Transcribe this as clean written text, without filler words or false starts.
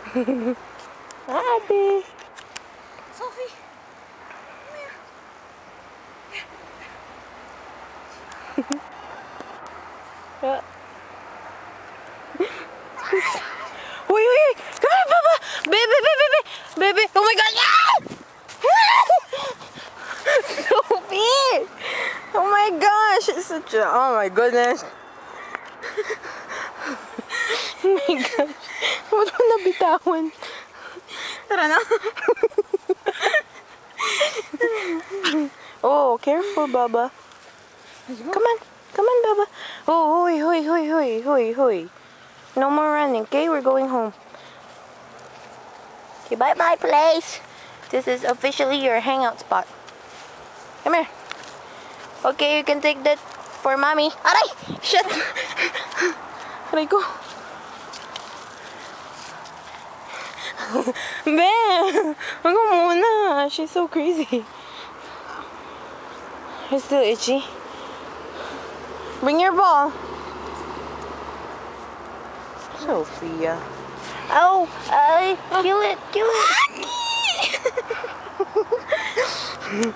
Abby. Sophie. Yeah. Wait, wait, wait. Come here, Papa. Baby, baby, baby. Baby. Oh my God. Yeah! Sophie. Oh my gosh. It's such a... Oh my goodness. Oh my gosh. Ba't mo nabitawan? Tara na. Oh, careful, Baba. Come on. Come on, Baba. Oh, hoy, hoy, hoy, hoy, hoy, hoy. No more running, okay? We're going home. Okay, bye-bye, place. This is officially your hangout spot. Come here. Okay, you can take that for mommy. Aray! Shit! Aray ko. Ben! Wag mo muna. She's so crazy. You're still itchy. Bring your ball. Sophia. Oh, kill it, kill it.